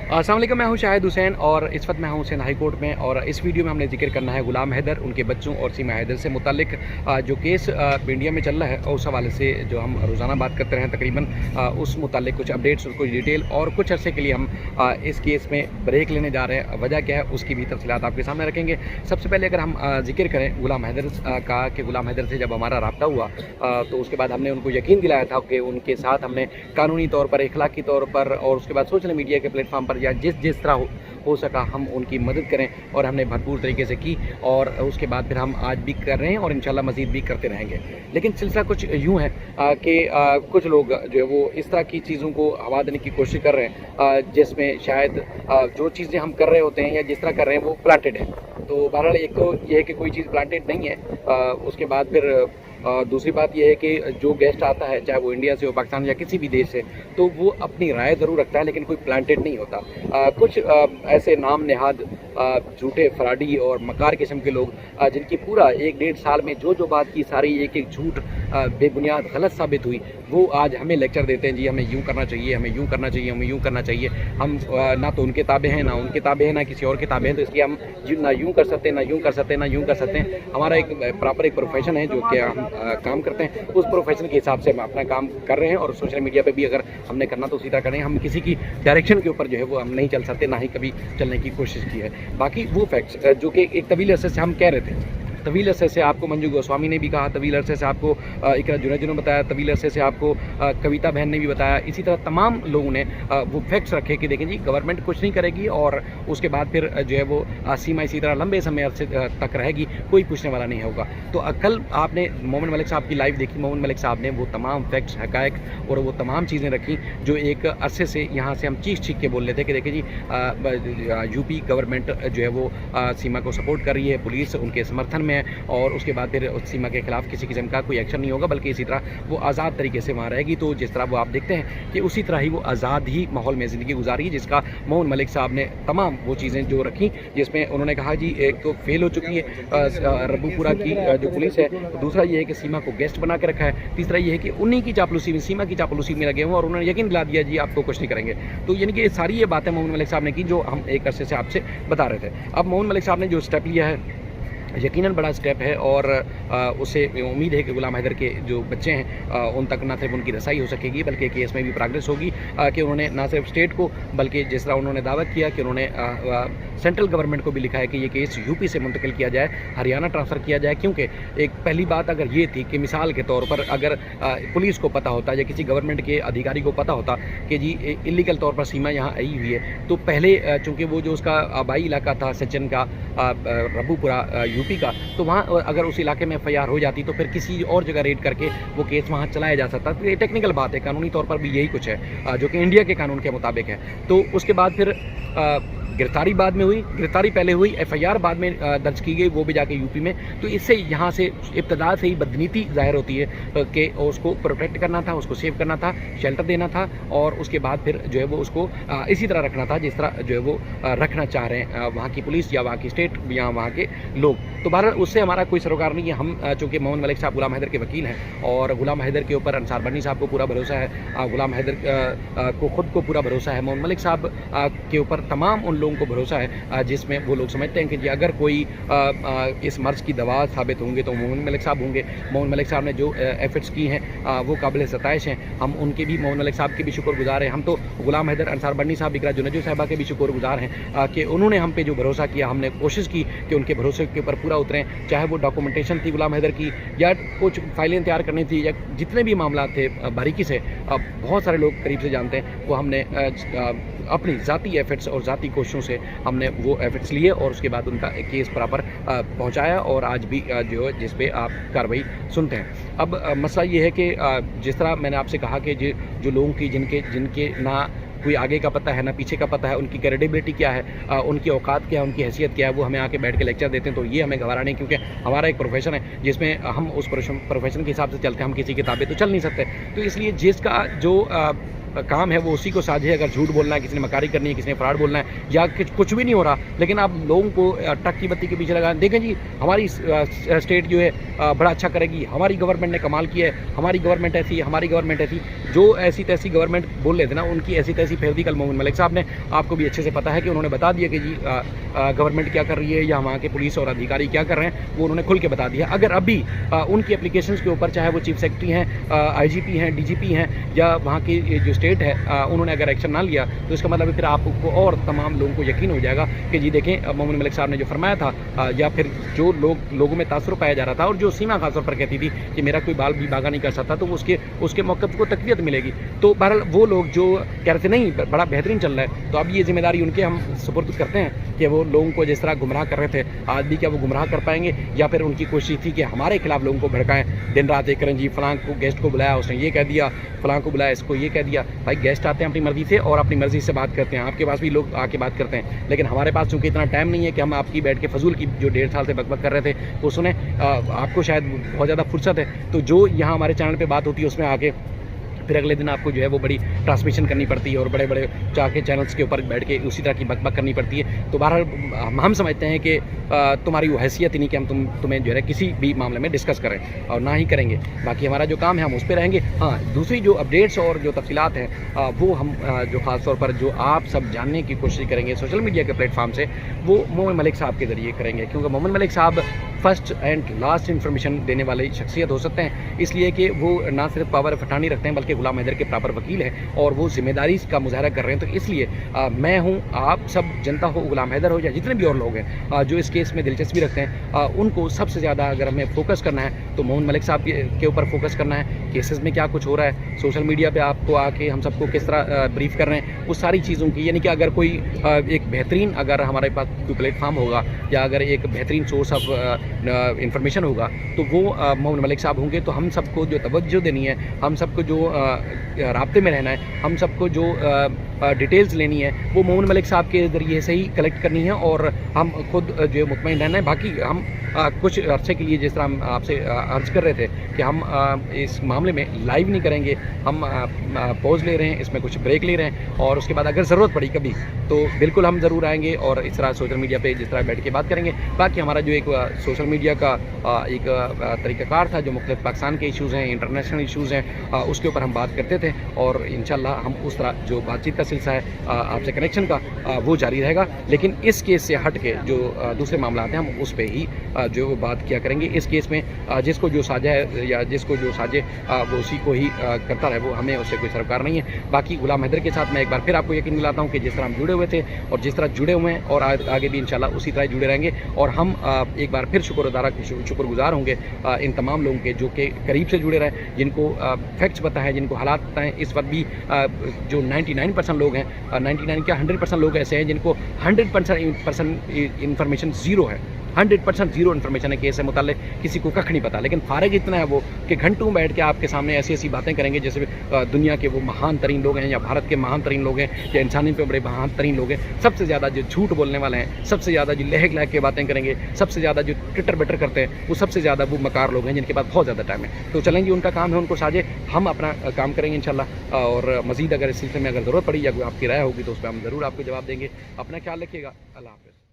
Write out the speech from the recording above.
अस्सलाम वालेकुम, मैं हूं शाहिद हुसैन और इस वक्त मैं हूं हुसैन हाई कोर्ट में। और इस वीडियो में हमने जिक्र करना है गुलाम हैदर, उनके बच्चों और सीमा हैदर से मुतालिक जो केस इंडिया में चल रहा है, उस हवाले से जो हम रोज़ाना बात करते हैं तकरीबन उस मुतालिक कुछ अपडेट्स, कुछ डिटेल और कुछ अरसे के लिए हम इस केस में ब्रेक लेने जा रहे हैं। वजह क्या है उसकी भी तफसीलात आपके सामने रखेंगे। सबसे पहले अगर हम जिक्र करें गुलाम हैदर का, कि गुलाम हैदर से जब हमारा रब्ता हुआ तो उसके बाद हमने उनको यकीन दिलाया था कि उनके साथ हमने कानूनी तौर पर, इखलाकी तौर पर और उसके बाद सोशल मीडिया के प्लेटफॉर्म पर या जिस तरह हो सका हम उनकी मदद करें, और हमने भरपूर तरीके से की। और उसके बाद फिर हम आज भी कर रहे हैं और इंशाल्लाह मज़ीद भी करते रहेंगे। लेकिन सिलसिला कुछ यूँ है कि कुछ लोग जो है वो इस तरह की चीज़ों को हवा देने की कोशिश कर रहे हैं जिसमें शायद जो चीज़ें हम कर रहे होते हैं या जिस तरह कर रहे हैं वो प्लांटेड है। तो बहरहाल एक तो ये है कि कोई चीज़ प्लांटेड नहीं है, उसके बाद फिर दूसरी बात यह है कि जो गेस्ट आता है, चाहे वो इंडिया से हो, पाकिस्तान या किसी भी देश से, तो वो अपनी राय ज़रूर रखता है लेकिन कोई प्लांटेड नहीं होता। कुछ ऐसे नाम नेहाद झूठे, फराडी और मकार किस्म के लोग जिनकी पूरा 1-1.5 साल में जो बात की सारी एक झूठ बेबुनियाद गलत साबित हुई, वो आज हमें लेक्चर देते हैं जी हमें यूँ करना चाहिए, हमें यूँ करना चाहिए, हमें यूँ करना चाहिए। हम ना तो उनके ताबे हैं, ना उनके ताबे हैं, ना किसी और के ताबे हैं, तो इसलिए हम ना यूँ कर सकते, ना यूँ कर सकते, ना यूँ कर सकते हैं। हमारा एक प्रॉपर एक प्रोफेशन है जो कि हम काम करते हैं, उस प्रोफेशन के हिसाब से हम अपना काम कर रहे हैं। और सोशल मीडिया पे भी अगर हमने करना तो उसी तरह करें। हम किसी की डायरेक्शन के ऊपर जो है वो हम नहीं चल सकते, ना ही कभी चलने की कोशिश की है। बाकी वो फैक्ट्स जो कि एक तवील अरसे से हम कह रहे थे, तवील अरसे से आपको मंजू गोस्वामी ने भी कहा, तवील अरसे से आपको इकरा जुनैद ने बताया, तवील अरसे से आपको कविता बहन ने भी बताया, इसी तरह तमाम लोगों ने वो फैक्ट्स रखे कि देखें जी गवर्नमेंट कुछ नहीं करेगी और उसके बाद फिर जो है वो सीमा इसी तरह लंबे समय अरसे तक रहेगी, कोई पूछने वाला नहीं होगा। तो कल आपने मोमिन मलिक साहब की लाइव देखी, मोमिन मलिक साहब ने वो तमाम फैक्ट्स, हकायक और वो तमाम चीज़ें रखी जो एक अरसे से यहाँ से हम चीख के बोल रहे थे कि देखें जी यूपी गवर्नमेंट जो है वो सीमा को सपोर्ट कर रही है, पुलिस उनके समर्थन में, और उसके बाद फिर उस सीमा के खिलाफ किसी किस्म का कोई एक्शन नहीं होगा, बल्कि इसी तरह वो आज़ाद तरीके से वहाँ रहेगी। तो जिस तरह वो आप देखते हैं कि उसी तरह ही वो आज़ाद ही माहौल में ज़िंदगी गुजारी, जिसका मोहन मलिक साहब ने तमाम वो चीज़ें जो रखी, जिसमें उन्होंने कहा जी एक तो फेल हो चुकी है रब्बूपुरा की जो पुलिस है, दूसरा ये है कि सीमा को गेस्ट बना के रखा है, तीसरा ये है कि उन्हीं की चापलूसी में, सीमा की चापलूसी में लगे हुए और उन्होंने यकीन दिला दिया जी आपको कुछ नहीं करेंगे। तो यानी कि सारी ये बातें मोहन मलिक साहब ने की जो हम एक अरसे से आपसे बता रहे थे। अब मोहन मलिक साहब ने जो स्टेप लिया है यकीनन बड़ा स्टेप है, और उससे उम्मीद है कि गुलाम हैदर के जो बच्चे हैं उन तक न सिर्फ उनकी रसाई हो सकेगी बल्कि केस में भी प्रोग्रेस होगी कि उन्होंने ना सिर्फ स्टेट को, बल्कि जिस तरह उन्होंने दावा किया कि उन्होंने सेंट्रल गवर्नमेंट को भी लिखा है कि ये केस यूपी से मुंतकिल किया जाए, हरियाणा ट्रांसफ़र किया जाए। क्योंकि एक पहली बात अगर ये थी कि मिसाल के तौर पर अगर पुलिस को पता होता या किसी गवर्नमेंट के अधिकारी को पता होता कि जी इलीगल तौर पर सीमा यहाँ आई हुई है, तो पहले चूँकि वो जो उसका आबाई इलाका था सचिन का, रब्बूपुरा यूपी का, तो वहाँ अगर उस इलाके में एफआईआर हो जाती तो फिर किसी और जगह रेड करके वो केस वहाँ चलाया जा सकता। तो ये टेक्निकल बात है, कानूनी तौर पर भी यही कुछ है जो कि इंडिया के कानून के मुताबिक है। तो उसके बाद फिर गिरफ्तारी बाद में हुई, गिरफ्तारी पहले हुई, एफआईआर बाद में दर्ज की गई, वो भी जाके यूपी में। तो इससे यहाँ से इब्तदा से ही बदनीति ज़ाहिर होती है कि उसको प्रोटेक्ट करना था, उसको सेव करना था, शेल्टर देना था, और उसके बाद फिर जो है वो उसको इसी तरह रखना था जिस तरह जो है वो रखना चाह रहे हैं वहाँ की पुलिस या वहाँ की स्टेट या वहाँ के लोग। तो बहरहाल उससे हमारा कोई सरोकार नहीं है। हम चूँकि मोहन मलिक साहब गुलाम हैदर के वकील हैं और गुलाम हैदर के ऊपर अंसार बनी साहब को पूरा भरोसा है, गुलाम हैदर को ख़ुद को पूरा भरोसा है, मोहन मलिक साहब के ऊपर तमाम उन लोगों को भरोसा है जिसमें वो लोग समझते हैं कि जी अगर कोई इस मर्ज की दवा साबित होंगे तो मोहन मलिक साहब होंगे। मोहन मलिक साहब ने जो एफर्ट्स की हैं वो काबिल सताइश हैं, हम उनके भी, मोहन मलिक साहब के भी शुक्रगुजार हैं। हम तो गुलाम हैदर, अंसार बनी साहब, इकरा जुनैद साहिबा के भी शुक्रगुजार हैं कि उन्होंने हम पे जो भरोसा किया, हमने कोशिश की कि उनके भरोसे के ऊपर पूरा उतरें, चाहे वो डॉक्यूमेंटेशन थी गुलाम हैदर की या कुछ फाइलें तैयार करनी थी या जितने भी मामला थे बारीकी से, बहुत सारे लोग करीब से जानते हैं, वो हमने अपनी ज़ाती एफर्ट्स और ज़ाती कोशिशों से हमने वो एफर्ट्स लिए और उसके बाद उनका केस बराबर पहुंचाया, और आज भी जो है जिस पे आप कार्रवाई सुनते हैं। अब मसला ये है कि जिस तरह मैंने आपसे कहा कि जो लोगों की जिनके ना कोई आगे का पता है ना पीछे का पता है, उनकी क्रेडिबिलिटी क्या है, उनकी औकात क्या है, उनकी हैसियत क्या है, वो हमें आके बैठ के लेक्चर देते हैं, तो ये हमें गवारा नहीं, क्योंकि हमारा एक प्रोफेशन है जिसमें हम उस प्रोफेशन के हिसाब से चलते हैं, हम किसी किताबें तो चल नहीं सकते। तो इसलिए जिसका जो काम है वो उसी को साझे। अगर झूठ बोलना है, किसी ने मकारी करनी है, किसी ने फ्रॉड बोलना है, या कुछ भी नहीं हो रहा, लेकिन आप लोगों को टक की बत्ती के पीछे लगा देखें जी हमारी स्टेट जो है बड़ा अच्छा करेगी, हमारी गवर्नमेंट ने कमाल किया है, हमारी गवर्नमेंट ऐसी, हमारी गवर्नमेंट ऐसी। जो ऐसी तैसी गवर्नमेंट बोल रहे थे ना, उनकी ऐसी तैसी फेर दी कल मोमिन मलिक साहब ने। आपको भी अच्छे से पता है कि उन्होंने बता दिया कि जी गवर्नमेंट क्या कर रही है या वहाँ के पुलिस और अधिकारी क्या कर रहे हैं, वो उन्होंने खुल के बता दिया। अगर अभी उनकी एप्लीकेशंस के ऊपर, चाहे वो चीफ सेक्रेटरी हैं, IGP हैं, DGP हैं, या वहाँ की जो स्टेट है, उन्होंने अगर एक्शन ना लिया, तो इसका मतलब फिर आपको और तमाम लोगों को यकीन हो जाएगा कि जी देखें मोमिन मलिक साहब ने जो फरमाया था, या फिर जो लोगों में तासुर पाया जा रहा था, और जो सीमा खास तौर पर कहती थी कि मेरा कोई बाल भी बागा नहीं कर सकता, तो उसके मौक़िफ़ को तक़वियत मिलेगी। तो बहरहाल वो लोग जो कह रहे थे नहीं बड़ा बेहतरीन चल रहा है, तो अब ये जिम्मेदारी उनके हम सुपुर्द करते हैं कि वो लोगों को जिस तरह गुमराह कर रहे थे, आज भी क्या वो गुमराह कर पाएंगे, या फिर उनकी कोशिश थी कि हमारे खिलाफ लोगों को भड़काएं, दिन रात एक करें जी फलां को गेस्ट को बुलाया, उसने ये कह दिया, फलां को बुलाया, इसको ये कह दिया। भाई गेस्ट आते हैं अपनी मर्ज़ी से और अपनी मर्ज़ी से बात करते हैं, आपके पास भी लोग आके बात करते हैं, लेकिन हमारे पास चूँकि इतना टाइम नहीं है कि हम आपकी बैठ के फजूल की जो 1.5 साल से बकबक कर रहे थे वो सुने। आपको शायद बहुत ज़्यादा फुर्सत है, तो जो यहाँ हमारे चैनल पर बात होती है उसमें आके फिर अगले दिन आपको जो है वो बड़ी ट्रांसमिशन करनी पड़ती है और बड़े बड़े जाके चैनल्स के ऊपर बैठ के उसी तरह की बकबक करनी पड़ती है। तो बहरहाल हम समझते हैं कि तुम्हारी वो हैसियत ही नहीं कि हम तुम्हें जो है किसी भी मामले में डिस्कस करें, और ना ही करेंगे। बाकी हमारा जो काम है हम उस पर रहेंगे। हाँ, दूसरी जो अपडेट्स और जो तफसीलात हैं वो हम जो ख़ास तौर पर जो आप सब जानने की कोशिश करेंगे सोशल मीडिया के प्लेटफॉर्म से, वो मोमिन मलिक साहब के ज़रिए करेंगे, क्योंकि मोमिन मलिक साहब फर्स्ट एंड लास्ट इन्फॉर्मेशन देने वाली शख्सियत हो सकते हैं, इसलिए कि वो ना सिर्फ पावर ऑफ अटॉर्नी रखते हैं बल्कि गुलाम हैदर के प्रॉपर वकील हैं और वो जिम्मेदारी का मुजाहरा कर रहे हैं। तो इसलिए मैं हूँ, आप सब जनता हो, गुलाम हैदर हो, या जितने भी और लोग हैं जो इस केस में दिलचस्पी रखते हैं, उनको सबसे ज़्यादा अगर हमें फोकस करना है तो मोमिन मलिक साहब के ऊपर फोकस करना है। केसेस में क्या कुछ हो रहा है, सोशल मीडिया पे आपको आके हम सबको किस तरह ब्रीफ कर रहे हैं, उस सारी चीज़ों की, यानी कि अगर कोई एक बेहतरीन, अगर हमारे पास कोई प्लेटफार्म होगा या अगर एक बेहतरीन सोर्स ऑफ इंफॉर्मेशन होगा तो वो मोमिन मलिक साहब होंगे। तो हम सबको जो तवज्जो देनी है, हम सबको जो राब्ते में रहना है, हम सबको जो डिटेल्स लेनी है, वो मोमिन मलिक साहब के ज़रिए से ही कलेक्ट करनी है, और हम खुद जो मुतमईन रहना है। बाकी हम कुछ अरसे के लिए, जिस तरह हम आपसे अर्ज़ कर रहे थे कि हम इस मामले में लाइव नहीं करेंगे, हम पॉज ले रहे हैं, इसमें कुछ ब्रेक ले रहे हैं, और उसके बाद अगर ज़रूरत पड़ी कभी तो बिल्कुल हम ज़रूर आएंगे और इस तरह सोशल मीडिया पे जिस तरह बैठ के बात करेंगे। बाकी हमारा जो एक सोशल मीडिया का एक तरीक़ाकार था, जो मुख्तलिफ पाकिस्तान के इशूज़ हैं, इंटरनेशनल इशूज़ हैं, उसके ऊपर हम बात करते थे, और इंशाल्लाह हम उस तरह जो बातचीत का सिलसिला है आपसे कनेक्शन का, वो जारी रहेगा। लेकिन इस केस से हट के जो दूसरे मामला हैं हम उस पर ही जो बात किया करेंगे। इस केस में जिसको जो साझा है या जिसको जो साझे वो उसी को ही करता रहे, वो हमें उससे कोई सरोकार नहीं है। बाकी गुलाम हैदर के साथ मैं एक बार फिर आपको यकीन दिलाता हूँ कि जिस तरह हम जुड़े हुए थे और जिस तरह जुड़े हुए हैं और आगे भी इंशाल्लाह उसी तरह जुड़े रहेंगे, और हम एक बार फिर शुक्रगुजार होंगे इन तमाम लोगों के जो कि करीब से जुड़े रहे, जिनको फैक्ट्स पता है, जिनको हालात पता हैं। इस वक्त भी जो 99% लोग हैं, 99 क्या 100% लोग ऐसे हैं जिनको 100% इन्फॉर्मेशन ज़ीरो है, 100% ज़ीरो इन्फॉर्मेशन है केस से मुताल्लिक, किसी को कख नहीं पता। लेकिन फारिग इतना है वो कि घंटों बैठ के आपके सामने ऐसी ऐसी बातें करेंगे जैसे दुनिया के वो महान तरीन लोग हैं, या भारत के महान तरीन लोग हैं, या इंसानी पे बड़े महान तरीन लोग हैं। सबसे ज़्यादा जो झूठ बोलने वाले हैं, सबसे ज़्यादा जो लहक लहक के बातें करेंगे, सबसे ज़्यादा जो टिटर बिटर करते हैं, वो सबसे ज़्यादा वो मकार लोग हैं जिनके पास बहुत ज़्यादा टाइम है। तो चलेंगे, उनका काम है, उनको साझे, हम अपना काम करेंगे इंशाल्लाह। और मज़ीद अगर इस सिलसिले में अगर ज़रूरत पड़ी या कोई आपकी राय होगी तो उस पर हम ज़रूर आपको जवाब देंगे। अपना ख्याल रखिएगा। अल्लाह हाफ़िज़।